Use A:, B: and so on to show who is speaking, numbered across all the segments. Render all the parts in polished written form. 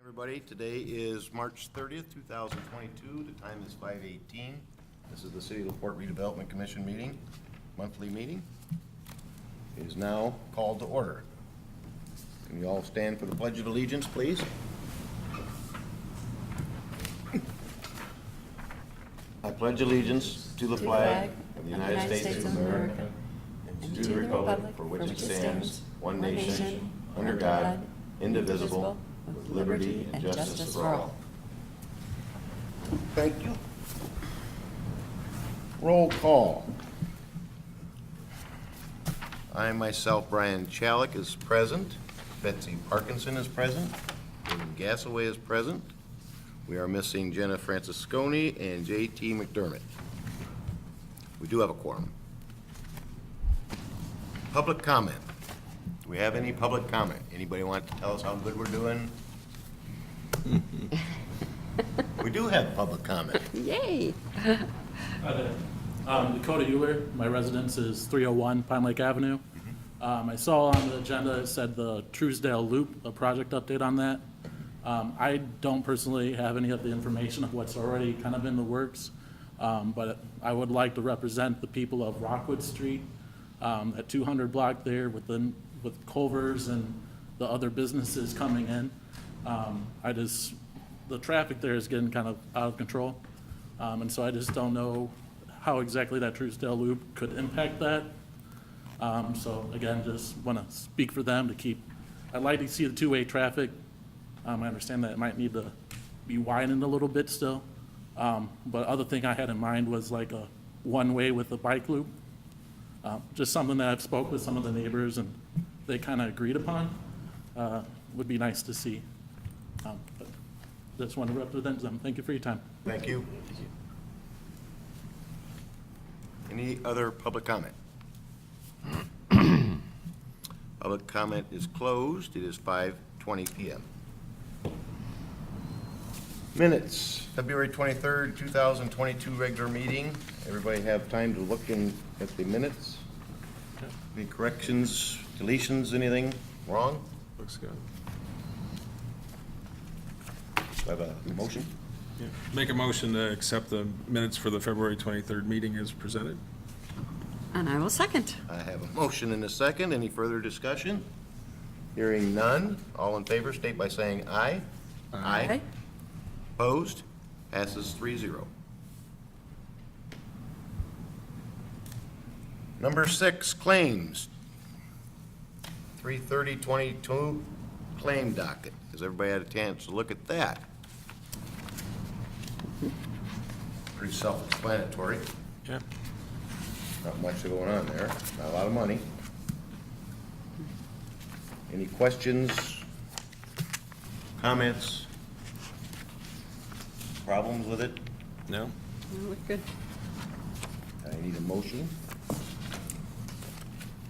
A: Everybody, today is March 30th, 2022. The time is 5:18. This is the City of Porte Redevelopment Commission meeting, monthly meeting. It is now called to order. Can you all stand for the Pledge of Allegiance, please? I pledge allegiance to the flag of the United States of America and to the republic for which it stands, one nation, under God, indivisible, with liberty and justice for all. Thank you. Roll call. I myself, Brian Chalik, is present. Betsy Parkinson is present. William Gassaway is present. We are missing Jenna Francisconi and J.T. McDermott. We do have a quorum. Public comment. Do we have any public comment? Anybody want to tell us how good we're doing? We do have public comment.
B: Yay!
C: Dakota Euler, my residence is 301 Pine Lake Avenue. I saw on the agenda it said the Truesdale Loop, a project update on that. I don't personally have any of the information of what's already kind of in the works, but I would like to represent the people of Rockwood Street, at 200 block there with Culver's and the other businesses coming in. The traffic there is getting kind of out of control. And so I just don't know how exactly that Truesdale Loop could impact that. So again, just want to speak for them to keep, I'd like to see the two-way traffic. I understand that it might need to be widened a little bit still. But other thing I had in mind was like a one-way with a bike loop. Just something that I've spoke with some of the neighbors and they kind of agreed upon. Would be nice to see. But just want to represent them. Thank you for your time.
A: Thank you. Any other public comment? Public comment is closed. It is 5:20 p.m. Minutes, February 23rd, 2022 regular meeting. Everybody have time to look at the minutes? Any corrections, deletions, anything wrong?
D: Looks good.
A: Do I have a motion?
D: Yeah. Make a motion to accept the minutes for the February 23rd meeting as presented.
B: And I will second.
A: I have a motion and a second. Any further discussion? Hearing none. All in favor state by saying aye.
B: Aye.
A: Opposed? Passes 3-0. Number 6, claims. 3/30/22 claim docket. Has everybody had a chance to look at that? Pretty self-explanatory.
D: Yeah.
A: Not much going on there. Not a lot of money. Any questions, comments, problems with it?
D: No?
B: Oh, look good.
A: I need a motion.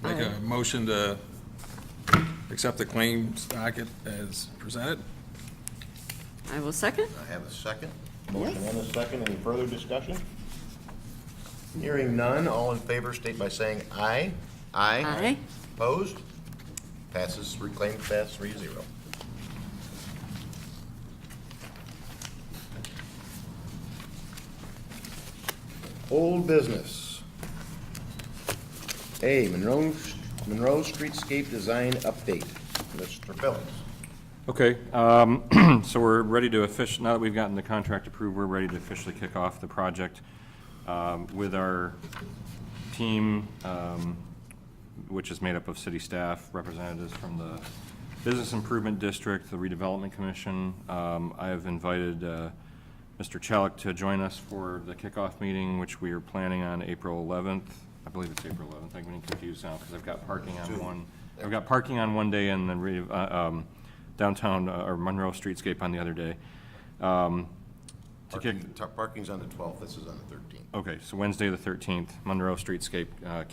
D: Make a motion to accept the claims docket as presented.
B: I will second.
A: I have a second. Motion and a second. Any further discussion? Hearing none. All in favor state by saying aye.
B: Aye.
A: Opposed? Passes, reclaimed, pass 3-0. Old business. A, Monroe Streetscape Design Update. Mr. Phillips.
E: Okay, so we're ready to now that we've gotten the contract approved, we're ready to officially kick off the project with our team, which is made up of city staff, representatives from the Business Improvement District, the Redevelopment Commission. I have invited Mr. Chalik to join us for the kickoff meeting, which we are planning on April 11th. I believe it's April 11th. I'm getting confused now because I've got parking on one. I've got parking on one day and then downtown or Monroe Streetscape on the other day.
A: Parking's on the 12th. This is on the 13th.
E: Okay, so Wednesday the 13th, Monroe Streetscape to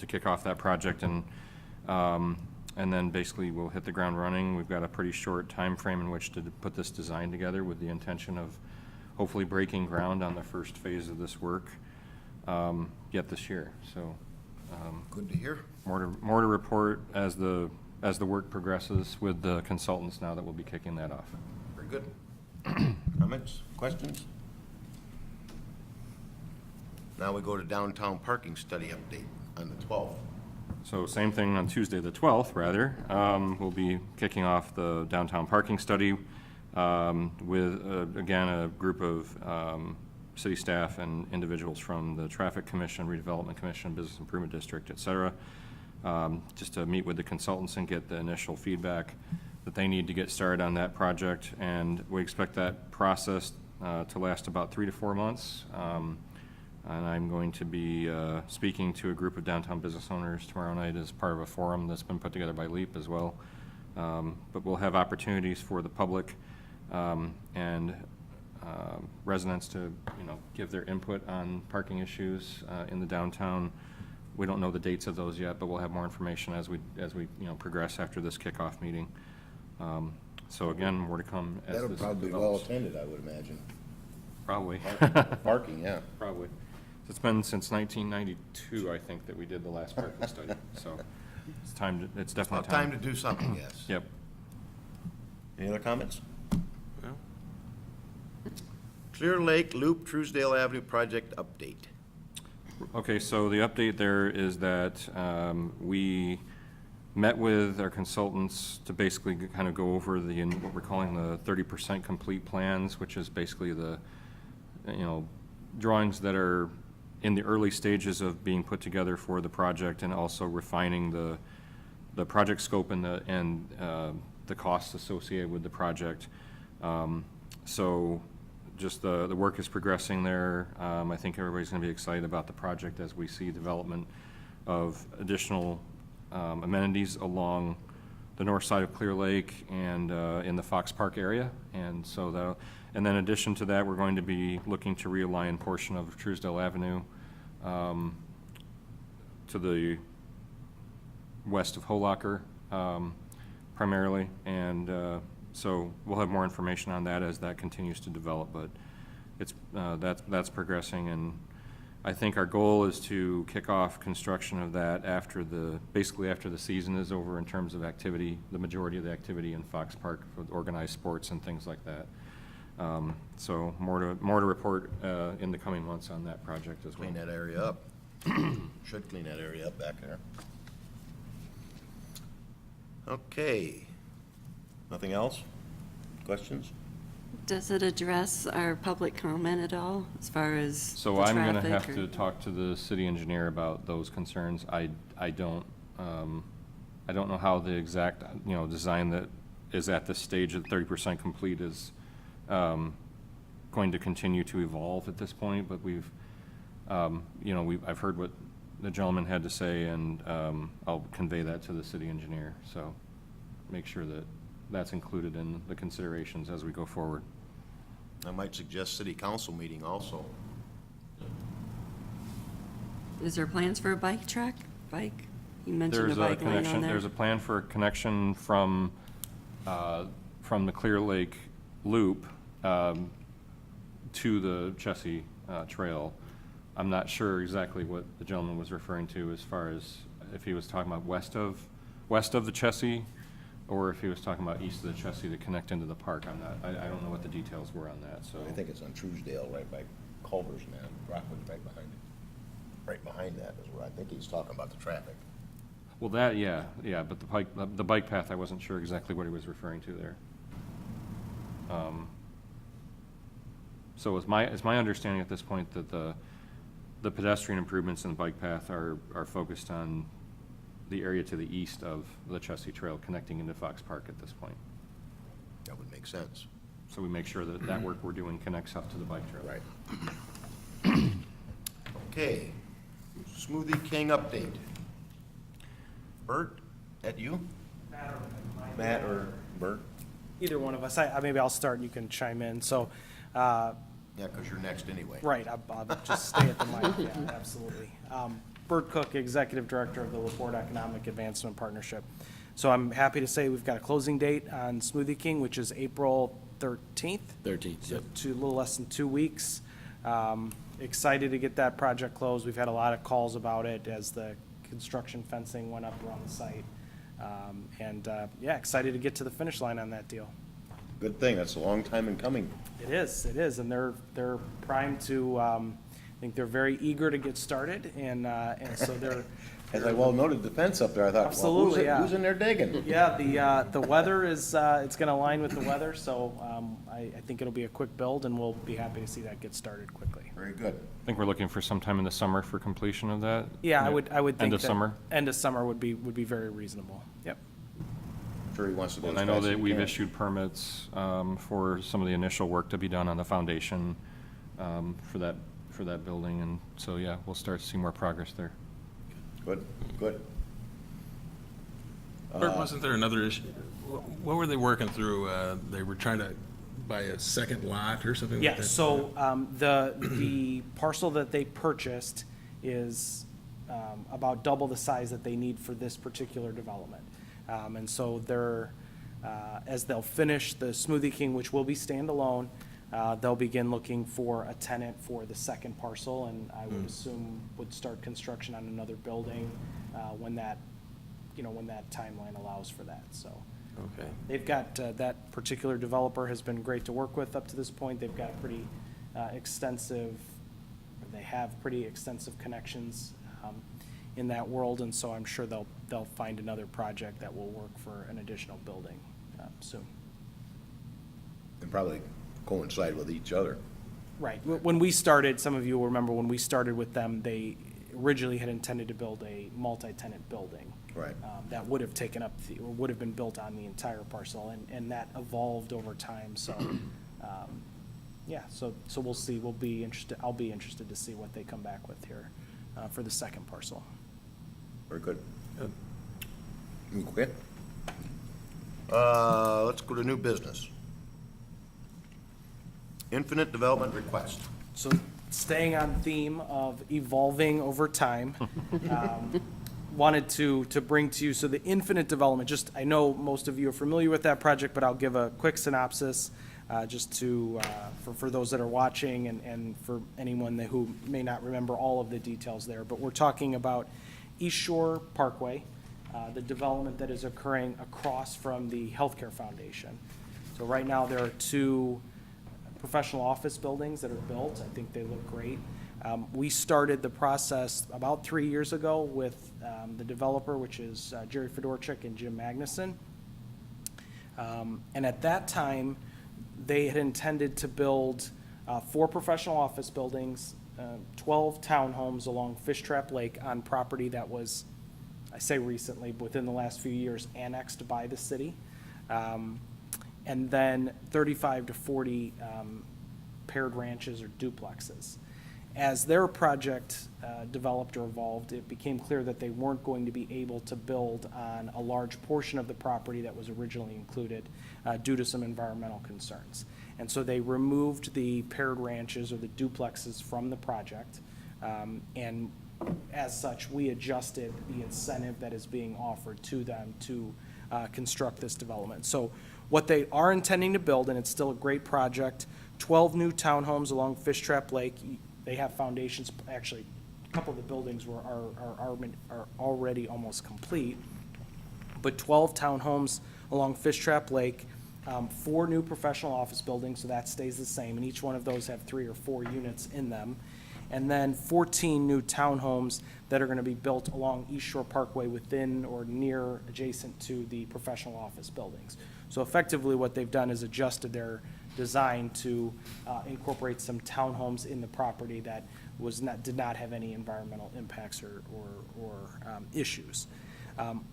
E: kick off that project, and then basically we'll hit the ground running. We've got a pretty short time frame in which to put this design together with the intention of hopefully breaking ground on the first phase of this work yet this year. So
A: good to hear.
E: more to report as the as the work progresses with the consultants now that we'll be kicking that off.
A: Very good. Comments, questions? Now we go to downtown parking study update on the 12th.
E: So same thing on Tuesday, the 12th, rather. We'll be kicking off the downtown parking study with, again, a group of city staff and individuals from the Traffic Commission, Redevelopment Commission, Business Improvement District, et cetera, just to meet with the consultants and get the initial feedback that they need to get started on that project. And we expect that process to last about 3 to 4 months. And I'm going to be speaking to a group of downtown business owners tomorrow night as part of a forum that's been put together by LEAP as well. But we'll have opportunities for the public and residents to, give their input on parking issues in the downtown. We don't know the dates of those yet, but we'll have more information as we progress after this kickoff meeting. So again, more to come as
A: That'll
E: this
A: probably be
E: develops.
A: well attended, I would imagine.
E: Probably.
A: Parking, yeah.
E: Probably. It's been since 1992, I think, that we did the last parking study, so it's it's definitely
A: About time to do something, yes.
E: Yep.
A: Any other comments? Clear Lake Loop Truesdale Avenue project update.
E: Okay, so the update there is that we met with our consultants to basically kind of go over what we're calling the 30% complete plans, which is basically the, drawings that are in the early stages of being put together for the project, and also refining the project scope and the costs associated with the project. So just the work is progressing there. I think everybody's going to be excited about the project as we see development of additional amenities along the north side of Clear Lake and in the Fox Park area. And so and then in addition to that, we're going to be looking to realign a portion of Truesdale Avenue to the west of Holocker primarily. And so we'll have more information on that as that continues to develop, but it's that's progressing. And I think our goal is to kick off construction of that basically after the season is over in terms of activity, the majority of the activity in Fox Park with organized sports and things like that. So more to report in the coming months on that project as well.
A: Clean that area up. Should clean that area up back there. Okay. Nothing else? Questions?
B: Does it address our public comment at all, as far as
E: So
B: the
E: I'm going to
B: traffic
E: have
B: or-
E: to talk to the city engineer about those concerns. I don't know how the exact, design that is at this stage of 30% complete is going to continue to evolve at this point, but I've heard what the gentleman had to say, and I'll convey that to the city engineer. So make sure that that's included in the considerations as we go forward.
A: I might suggest city council meeting also.
B: Is there plans for a bike track? You mentioned a
E: There's a
B: bike lane on
E: connection,
B: there.
E: there's a plan for a connection from the Clear Lake Loop to the Chessie Trail. I'm not sure exactly what the gentleman was referring to as far as if he was talking about west of the Chessie, or if he was talking about east of the Chessie to connect into the park. I don't know what the details were on that, so.
A: I think it's on Truesdale, right by Culver's, man. Rockwood's right behind it. Right behind that is where I think he's talking about the traffic.
E: Well, but the bike path, I wasn't sure exactly what he was referring to there. So it's my understanding at this point that the pedestrian improvements in the bike path are focused on the area to the east of the Chessie Trail connecting into Fox Park at this point.
A: That would make sense.
E: So we make sure that work we're doing connects up to the bike trail.
A: Right. Okay. Smoothie King update. Bert, that you? Matt or Bert?
F: Either one of us. Maybe I'll start and you can chime in. So,
A: Yeah, because you're next anyway.
F: right, I'll just stay at the mic. Yeah, absolutely. Bert Cook, Executive Director of the LaPorte Economic Advancement Partnership. So I'm happy to say we've got a closing date on Smoothie King, which is April 13th.
G: 13th,
F: So
G: yep.
F: a little less than 2 weeks. Excited to get that project closed. We've had a lot of calls about it as the construction fencing went up around the site. Yeah, excited to get to the finish line on that deal.
A: Good thing, that's a long time in coming.
F: It is, and they're primed to, I think they're very eager to get started, and so they're.
A: As I well noted, the fence up there, I thought, well,
F: Absolutely, yeah.
A: who's in there digging?
F: Yeah, the weather is, it's gonna align with the weather, so, I think it'll be a quick build, and we'll be happy to see that get started quickly.
A: Very good.
E: I think we're looking for sometime in the summer for completion of that.
F: Yeah, I would think
E: End of
F: that
E: summer?
F: End of summer would be very reasonable, yep.
A: Sure he wants to go
E: And
A: as
E: I know
A: fast as
E: that
A: he
E: we've
A: can.
E: issued permits for some of the initial work to be done on the foundation for that building, and so, yeah, we'll start to see more progress there.
A: Good, good.
D: Bert, wasn't there another issue? What were they working through? They were trying to buy a second lot or something like
F: Yeah,
D: that?
F: so, the parcel that they purchased is, about double the size that they need for this particular development. And so they're, as they'll finish the Smoothie King, which will be standalone, they'll begin looking for a tenant for the second parcel, and I would assume would start construction on another building, when that timeline allows for that, so.
D: Okay.
F: They've got, that particular developer has been great to work with up to this point. They've got pretty extensive, they have pretty extensive connections in that world, and so I'm sure they'll find another project that will work for an additional building soon.
A: And probably coincide with each other.
F: Right. When we started, some of you will remember, when we started with them, they originally had intended to build a multi-tenant building.
A: Right.
F: That would have taken up, or would have been built on the entire parcel, and that evolved over time, so, yeah, so we'll see, I'll be interested to see what they come back with here, for the second parcel.
A: Very good.
D: Good.
A: Okay. Let's go to new business. Infinite development request.
F: So, staying on theme of evolving over time, wanted to bring to you, so the infinite development, just, I know most of you are familiar with that project, but I'll give a quick synopsis, just to, for those that are watching and for anyone who may not remember all of the details there. But we're talking about East Shore Parkway, the development that is occurring across from the Healthcare Foundation. So right now, there are two professional office buildings that are built. I think they look great. We started the process about 3 years ago with the developer, which is Jerry Fedorchik and Jim Magnuson. And at that time, they had intended to build 4 professional office buildings, 12 townhomes along Fish Trap Lake on property that was, I say recently, within the last few years, annexed by the city. And then 35 to 40 paired ranches or duplexes. As their project developed or evolved, it became clear that they weren't going to be able to build on a large portion of the property that was originally included due to some environmental concerns. And so they removed the paired ranches or the duplexes from the project. And as such, we adjusted the incentive that is being offered to them to construct this development. So what they are intending to build, and it's still a great project, 12 new townhomes along Fish Trap Lake. They have foundations, actually, a couple of the buildings are already almost complete. But 12 townhomes along Fish Trap Lake, 4 new professional office buildings, so that stays the same, and each one of those have 3 or 4 units in them. And then 14 new townhomes that are gonna be built along East Shore Parkway within or near, adjacent to the professional office buildings. So effectively, what they've done is adjusted their design to incorporate some townhomes in the property that did not have any environmental impacts or issues.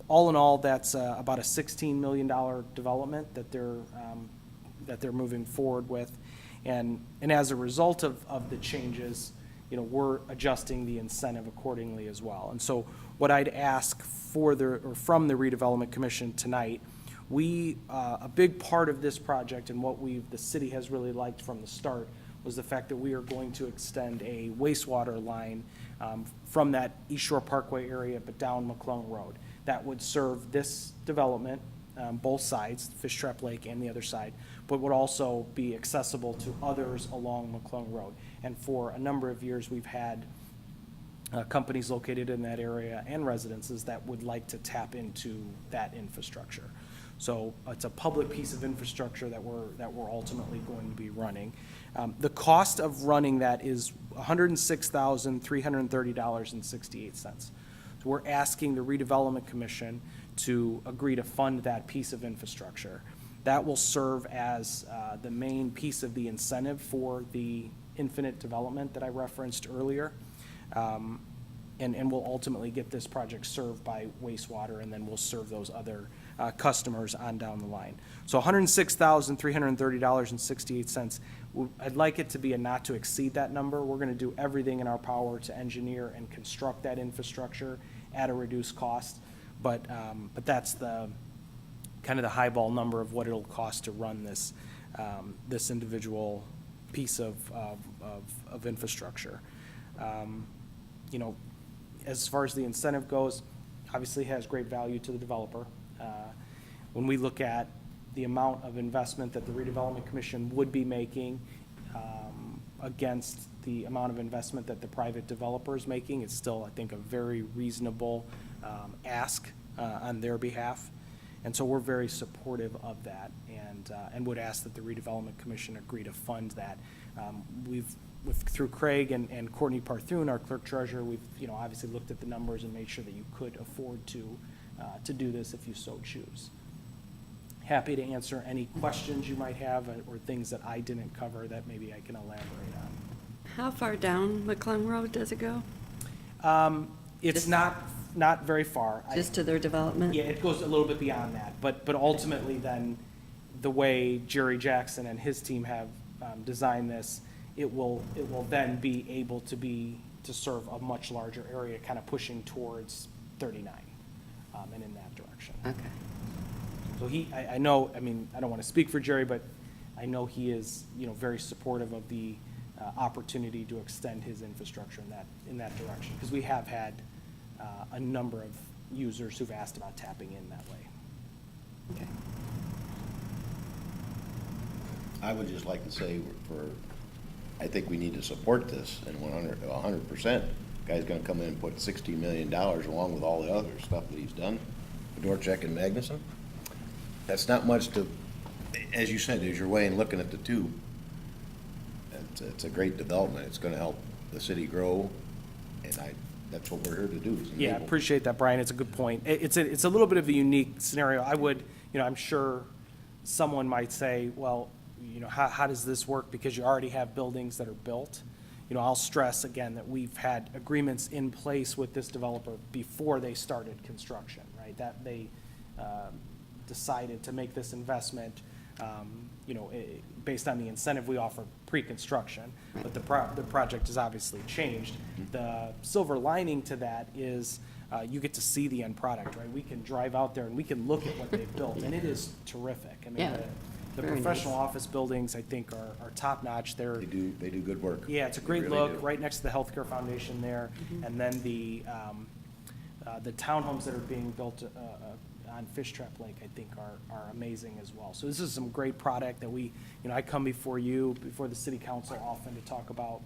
F: All in all, that's about a $16 million development that they're moving forward with. And as a result of the changes, we're adjusting the incentive accordingly as well. And so what I'd ask from the Redevelopment Commission tonight, a big part of this project and what the city has really liked from the start was the fact that we are going to extend a wastewater line from that East Shore Parkway area, but down McClung Road. That would serve this development, both sides, Fish Trap Lake and the other side, but would also be accessible to others along McClung Road. And for a number of years, we've had companies located in that area and residences that would like to tap into that infrastructure. So it's a public piece of infrastructure that we're ultimately going to be running. The cost of running that is $106,330.68. So we're asking the Redevelopment Commission to agree to fund that piece of infrastructure. That will serve as the main piece of the incentive for the infinite development that I referenced earlier. And we'll ultimately get this project served by wastewater, and then we'll serve those other customers on down the line. So $106,330.68. I'd like it to be a not to exceed that number. We're gonna do everything in our power to engineer and construct that infrastructure at a reduced cost. But that's the, kind of the highball number of what it'll cost to run this, this individual piece of infrastructure. You know, as far as the incentive goes, obviously has great value to the developer. When we look at the amount of investment that the Redevelopment Commission would be making against the amount of investment that the private developer is making, it's still, I think, a very reasonable ask on their behalf. And so we're very supportive of that, and would ask that the Redevelopment Commission agree to fund that. Through Craig and Courtney Parthune, our clerk treasurer, we've, you know, obviously looked at the numbers and made sure that you could afford to do this if you so choose. Happy to answer any questions you might have or things that I didn't cover that maybe I can elaborate on.
B: How far down McClung Road does it go?
F: It's
B: Just-
F: not very far.
B: Just to their development?
F: Yeah, it goes a little bit beyond that, but ultimately then, the way Jerry Jackson and his team have designed this, it will then be able to serve a much larger area, kind of pushing towards 39, and in that direction.
B: Okay.
F: So I know, I mean, I don't want to speak for Jerry, but I know he is, you know, very supportive of the opportunity to extend his infrastructure in that direction, because we have had a number of users who've asked about tapping in that way.
B: Okay.
A: I would just like to say I think we need to support this, and 100%. Guy's gonna come in and put $60 million along with all the other stuff that he's done, Dorchek and Magnuson. That's not much to, as you said, as you're weighing, looking at the two, it's a great development. It's gonna help the city grow, and that's what we're here to do, is
F: Yeah, I
A: enable.
F: appreciate that, Brian. It's a good point. It's a little bit of a unique scenario. I would, you know, I'm sure someone might say, well, you know, how does this work? Because you already have buildings that are built. You know, I'll stress again that we've had agreements in place with this developer before they started construction, right? That they decided to make this investment, you know, based on the incentive we offer pre-construction. But the project has obviously changed. The silver lining to that is you get to see the end product, right? We can drive out there and we can look at what they've built, and it is terrific. I mean,
B: Yeah.
F: the
B: Very
F: professional
B: nice.
F: office buildings, I think, are top-notch. They're,
A: They do good work.
F: yeah, it's a
A: They
F: great
A: really
F: look,
A: do.
F: right next to the Healthcare Foundation there. And then the townhomes that are being built on Fish Trap Lake, I think, are amazing as well. So this is some great product that we, you know, I come before the city council often to talk about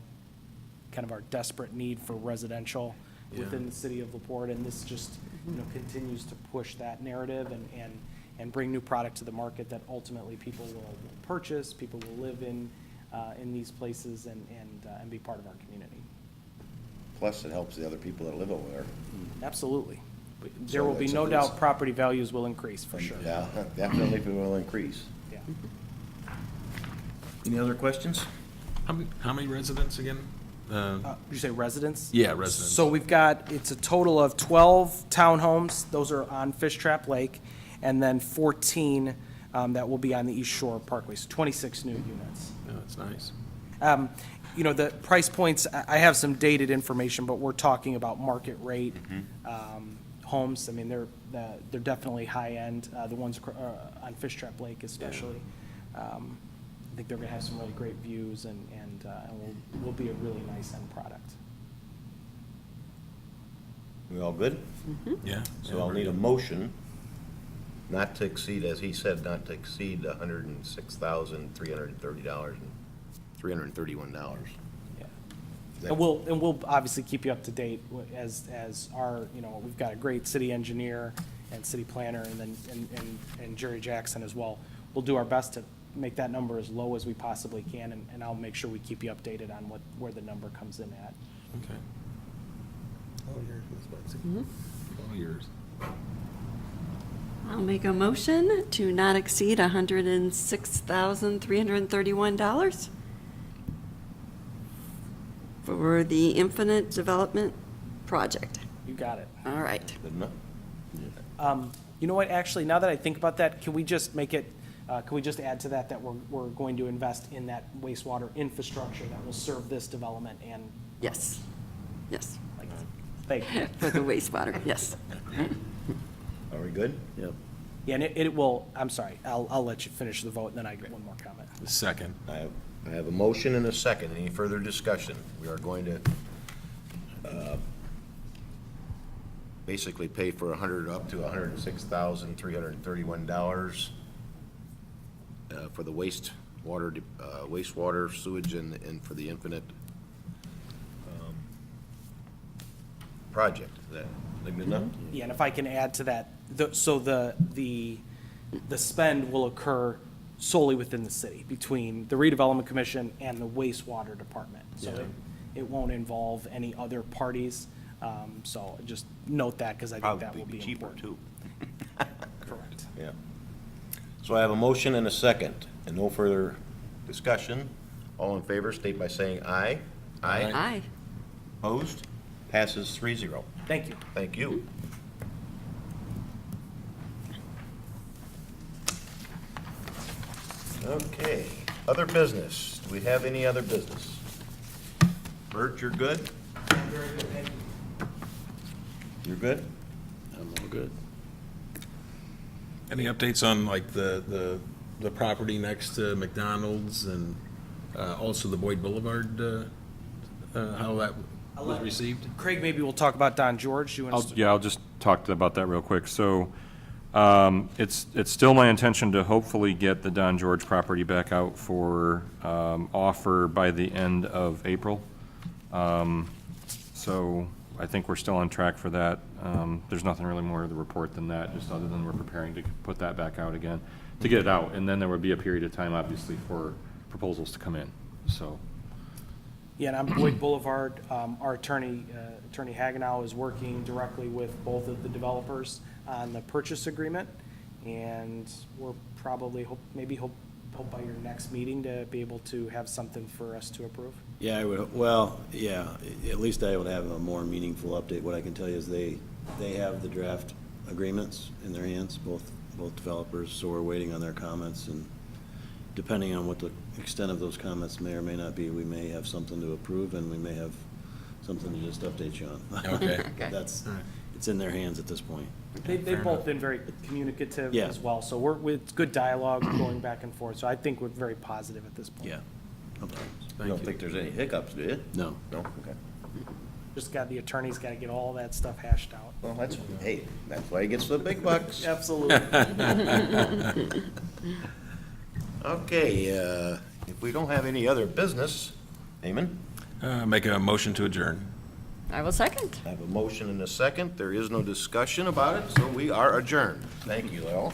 F: kind of our desperate need for residential within the city of LaPorte, and this just, you know, continues to push that narrative and bring new product to the market that ultimately people will purchase, people will live in these places and be part of our community.
A: Plus, it helps the other people that live over there.
F: Absolutely. But there
A: So
F: will be
A: that's
F: no
A: a-
F: doubt property values will increase, for sure.
A: Yeah, definitely it will increase.
F: Yeah.
A: Any other questions?
D: How many residents again?
F: Did you say residents?
D: Yeah, residents.
F: So we've got, it's a total of 12 townhomes, those are on Fish Trap Lake, and then 14 that will be on the East Shore Parkway, so 26 new units.
D: Yeah, that's nice.
F: You know, the price points, I have some dated information, but we're talking about market rate homes. I mean, they're definitely high-end, the ones on Fish Trap Lake especially. I think they're gonna have some really great views and will be a really nice end product.
A: We all good?
D: Yeah.
A: So I'll need a motion not to exceed, as he said, not to exceed $106,330 and $331.
F: Yeah. And we'll obviously keep you up to date as our, we've got a great city engineer and city planner and then, and Jerry Jackson as well. We'll do our best to make that number as low as we possibly can, and I'll make sure we keep you updated on where the number comes in at.
D: Okay. All yours, Ms. Butsy. All yours.
B: I'll make a motion to not exceed $106,331 for the Infinite Development Project.
F: You got it.
B: All right.
A: Good enough?
F: You know what, actually, now that I think about that, can we just make it, can we just add to that we're going to invest in that wastewater infrastructure that will serve this development and,
B: Yes. Yes.
F: like, thank you.
B: For the wastewater, yes.
A: Are we good? Yep.
F: Yeah, and it will, I'm sorry, I'll let you finish the vote, and then I get one more comment.
D: Second.
A: I have a motion and a second. Any further discussion? We are going to basically pay for up to $106,331 for the wastewater, sewage, and for the Infinite project. Is that good enough?
F: Yeah, and if I can add to that, so the spend will occur solely within the city, between the redevelopment commission and the wastewater department. So it won't involve any other parties. So just note that, because I think that
A: Probably
F: will
A: be
F: be
A: cheaper,
F: important.
A: too.
F: Correct.
A: Yeah. So I have a motion and a second, and no further discussion. All in favor, state by saying aye.
B: Aye.
A: Opposed? Passes 3-0.
F: Thank you.
A: Thank you. Okay, other business. Do we have any other business? Bert, you're good?
F: Very good, thank you.
A: You're good?
E: I'm all good.
D: Any updates on like the property next to McDonald's and also the Boyd Boulevard, how that was received?
F: Craig, maybe we'll talk about Don George. You want to?
E: I'll just talk about that real quick. So, it's still my intention to hopefully get the Don George property back out for, offer by the end of April. So I think we're still on track for that. There's nothing really more to the report than that, just other than we're preparing to put that back out again, to get it out. And then there would be a period of time, obviously, for proposals to come in, so.
F: Yeah, and on Boyd Boulevard, our attorney Hagenow is working directly with both of the developers on the purchase agreement. And we're probably, hope by your next meeting to be able to have something for us to approve.
G: Yeah, I would, well, yeah, at least I would have a more meaningful update. What I can tell you is they have the draft agreements in their hands, both developers, so we're waiting on their comments, and depending on what the extent of those comments may or may not be, we may have something to approve, and we may have something to just update you on.
D: Okay.
G: That's, it's in their hands at this point.
F: They've both been very communicative
G: Yeah.
F: as well, so it's good dialogue going back and forth, so I think we're very positive at this point.
G: Yeah. No problems.
A: You don't think there's any hiccups, do you?
G: No.
A: No? Okay.
F: Just the attorney's got to get all that stuff hashed out.
A: Well, that's why he gets the big bucks.
F: Absolutely.
A: Okay, if we don't have any other business, Eamon?
D: Make a motion to adjourn.
B: I will second.
A: I have a motion and a second. There is no discussion about it, so we are adjourned. Thank you, all.